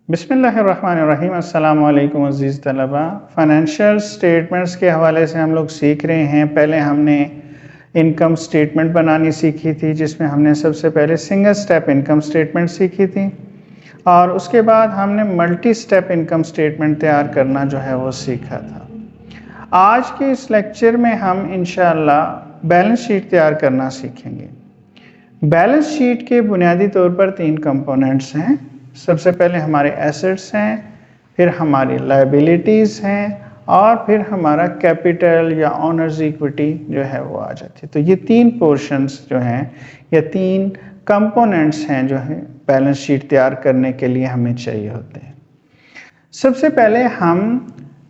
बिस्मिल्लाहिर्रहमानिर्रहीम। अस्सलाम वालेकुम अज़ीज़ तलबा। फ़ाइनेंशियल स्टेटमेंट्स के हवाले से हम लोग सीख रहे हैं। पहले हमने इनकम स्टेटमेंट बनानी सीखी थी, जिसमें हमने सबसे पहले सिंगल स्टेप इनकम स्टेटमेंट सीखी थी और उसके बाद हमने मल्टी स्टेप इनकम स्टेटमेंट तैयार करना जो है वो सीखा था। आज के इस लेक्चर में हम इंशाअल्लाह बैलेंस शीट तैयार करना सीखेंगे। बैलेंस शीट के बुनियादी तौर पर 3 कंपोनेंट्स हैं। सबसे पहले हमारे एसेट्स हैं, फिर हमारी लायबिलिटीज़ हैं और फिर हमारा कैपिटल या ऑनर्स इक्विटी जो है वो आ जाती है। तो ये 3 पोर्शंस जो हैं या 3 कंपोनेंट्स हैं जो है बैलेंस शीट तैयार करने के लिए हमें चाहिए होते हैं। सबसे पहले हम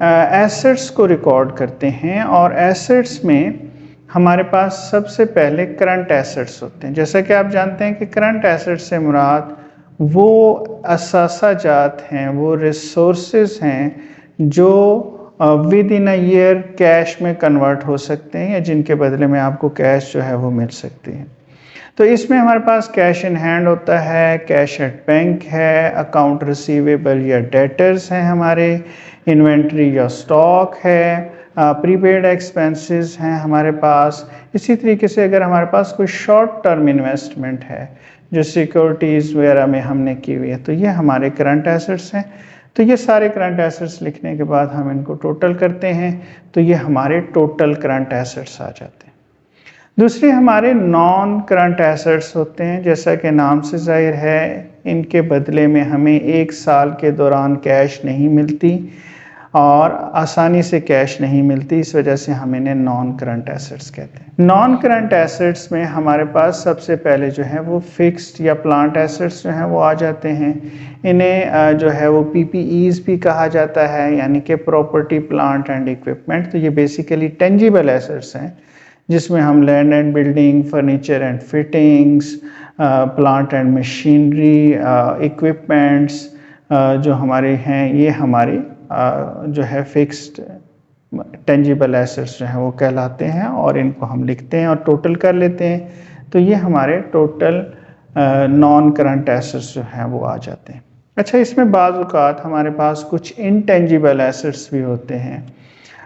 एसेट्स को रिकॉर्ड करते हैं और एसेट्स में हमारे पास सबसे पहले करंट एसेट्स होते हैं। जैसा कि आप जानते हैं कि करंट एसेट्स से मुराद वो असासा जात हैं, वो रिसोर्सेज हैं जो with in a year cash में कन्वर्ट हो सकते हैं या जिनके बदले में आपको कैश जो है वो मिल सकती है। तो इसमें हमारे पास कैश इन हैंड होता है, कैश एट बैंक है, अकाउंट रिसीवेबल या डेटर्स हैं, हमारे इन्वेंट्री या स्टॉक है, प्रीपेड एक्सपेंसेस हैं हमारे पास। इसी तरीके से अगर हमारे पास कोई शॉर्ट टर्म इन्वेस्टमेंट है जो सिक्योरिटीज़ वगैरह में हमने की हुई है, तो ये हमारे करंट एसेट्स हैं। तो ये सारे करंट एसेट्स लिखने के बाद हम इनको टोटल करते हैं, तो ये हमारे टोटल करंट एसेट्स आ जाते हैं। दूसरे हमारे नॉन करंट एसेट्स होते हैं। जैसा कि नाम से जाहिर है, इनके बदले में हमें 1 साल के दौरान कैश नहीं मिलती और आसानी से कैश नहीं मिलती, इस वजह से हम इन्हें नॉन करंट एसेट्स कहते हैं। नॉन करंट एसेट्स में हमारे पास सबसे पहले जो है वो फिक्स्ड या प्लांट एसेट्स जो हैं वो आ जाते हैं। इन्हें जो है वो PPEs भी कहा जाता है, यानी कि प्रॉपर्टी प्लांट एंड इक्विपमेंट। तो ये बेसिकली टेंजिबल एसेट्स हैं जिसमें हम land and building, furniture and fittings, plant and machinery, equipments जो हमारे हैं, ये हमारी जो है फिक्स्ड टेंजिबल एसेट्स जो हैं वो कहलाते हैं और इनको हम लिखते हैं और टोटल कर लेते हैं। तो ये हमारे टोटल नॉन करंट एसेट्स जो हैं वो आ जाते हैं। अच्छा, इसमें बाज़ औक़ात हमारे पास कुछ इनटेंजिबल एसेट्स भी होते हैं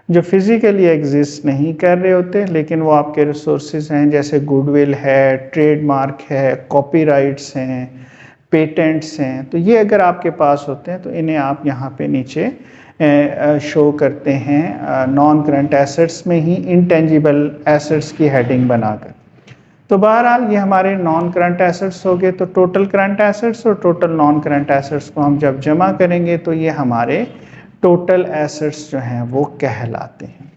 जो फिज़िकली एग्जिस्ट नहीं कर रहे होते, लेकिन वो आपके रिसोर्सेज हैं, जैसे गुडविल है, ट्रेडमार्क है, कॉपीराइट्स हैं, पेटेंट्स हैं। तो ये अगर आपके पास होते हैं तो इन्हें आप यहाँ पे नीचे शो करते हैं नॉन करंट एसेट्स में ही इनटेंजिबल एसेट्स की हेडिंग बनाकर। तो बहरहाल ये हमारे नॉन करंट एसेट्स हो गए। तो टोटल करंट एसेट्स और टोटल नॉन करंट एसेट्स को हम जब जमा करेंगे तो ये हमारे टोटल एसेट्स जो हैं वो कहलाते हैं।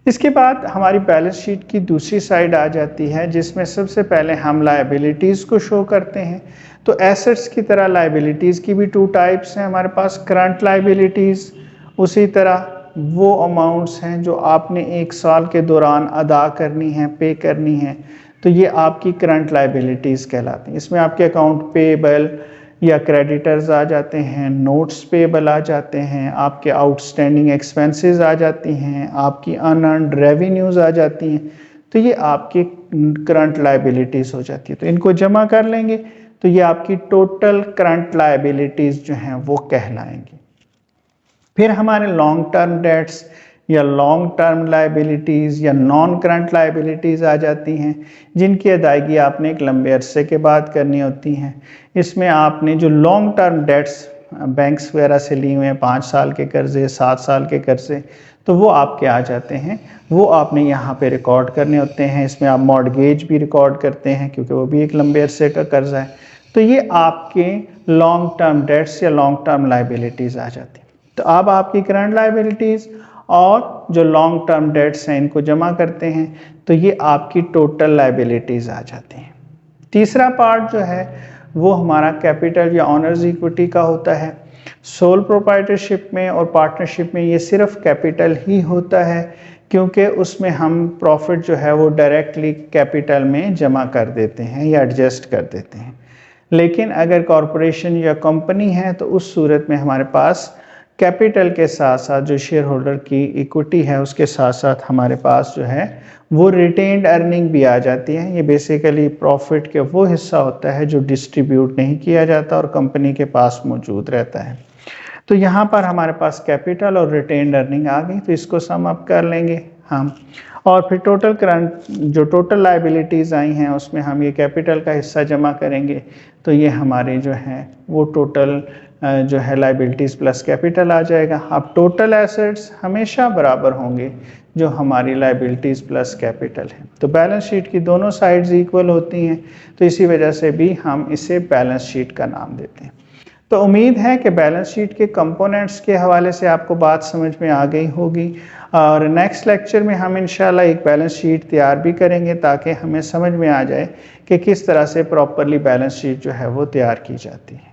इसके बाद हमारी बैलेंस शीट की दूसरी साइड आ जाती है, जिसमें सबसे पहले हम लायबिलिटीज़ को शो करते हैं। तो एसेट्स की तरह लायबिलिटीज़ की भी 2 टाइप्स हैं हमारे पास, करंट लायबिलिटीज़, उसी तरह वो अमाउंट्स हैं जो आपने 1 साल के दौरान अदा करनी है, पे करनी है, तो ये आपकी करंट लायबिलिटीज़ कहलाती हैं। इसमें आपके अकाउंट पेबल या क्रेडिटर्स आ जाते हैं, नोट्स पेबल आ जाते हैं, आपके आउटस्टैंडिंग एक्सपेंसेस आ जाती हैं, आपकी अनअर्न्ड रेवेन्यूज़ आ जाती हैं। तो ये आपकी करंट लायबिलिटीज़ हो जाती है। तो इनको जमा कर लेंगे तो ये आपकी टोटल करंट लायबिलिटीज़ जो हैं वो कहलाएंगी। फिर हमारे लॉन्ग टर्म डेट्स या लॉन्ग टर्म लायबिलिटीज़ या नॉन करंट लायबिलिटीज़ आ जाती हैं, जिनकी अदायगी आपने एक लंबे अरसे के बाद करनी होती हैं। इसमें आपने जो लॉन्ग टर्म डेट्स बैंक्स वगैरह से लिए हुए हैं, 5 साल के कर्ज़े, 7 साल के कर्ज़े, तो वो आपके आ जाते हैं, वो आपने यहाँ पे रिकॉर्ड करने होते हैं। इसमें आप मॉर्गेज भी रिकॉर्ड करते हैं क्योंकि वो भी एक लंबे अरसे का कर्ज़ा है। तो ये आपके लॉन्ग टर्म डेट्स या लॉन्ग टर्म लायबिलिटीज़ आ जाती हैं। तो अब आपकी करंट लायबिलिटीज़ और जो लॉन्ग टर्म डेट्स हैं इनको जमा करते हैं तो ये आपकी टोटल लायबिलिटीज़ आ जाती हैं। तीसरा पार्ट जो है वो हमारा कैपिटल या ऑनर्स इक्विटी का होता है। सोल प्रोप्राइटरशिप में और पार्टनरशिप में ये सिर्फ कैपिटल ही होता है, क्योंकि उसमें हम प्रॉफिट जो है वो डायरेक्टली कैपिटल में जमा कर देते हैं या एडजस्ट कर देते हैं। लेकिन अगर कॉरपोरेशन या कंपनी है तो उस सूरत में हमारे पास कैपिटल के साथ साथ जो शेयर होल्डर की इक्विटी है उसके साथ साथ हमारे पास जो है वो रिटेन्ड अर्निंग भी आ जाती है। ये बेसिकली प्रॉफिट के वो हिस्सा होता है जो डिस्ट्रीब्यूट नहीं किया जाता और कंपनी के पास मौजूद रहता है। तो यहाँ पर हमारे पास कैपिटल और रिटेन्ड अर्निंग आ गई, तो इसको सम अप कर लेंगे हम। और फिर टोटल करंट जो टोटल लायबिलिटीज़ आई हैं उसमें हम ये कैपिटल का हिस्सा जमा करेंगे, तो ये हमारे जो है वो टोटल जो है लायबिलिटीज़ प्लस कैपिटल आ जाएगा। अब टोटल एसेट्स हमेशा बराबर होंगे जो हमारी लायबिलिटीज़ प्लस कैपिटल है। तो बैलेंस शीट की दोनों साइड्स इक्वल होती हैं, तो इसी वजह से भी हम इसे बैलेंस शीट का नाम देते हैं। तो उम्मीद है कि बैलेंस शीट के कंपोनेंट्स के हवाले से आपको बात समझ में आ गई होगी, और नेक्स्ट लेक्चर में हम इंशाल्लाह एक बैलेंस शीट तैयार भी करेंगे ताकि हमें समझ में आ जाए कि किस तरह से प्रॉपरली बैलेंस शीट जो है वो तैयार की जाती है।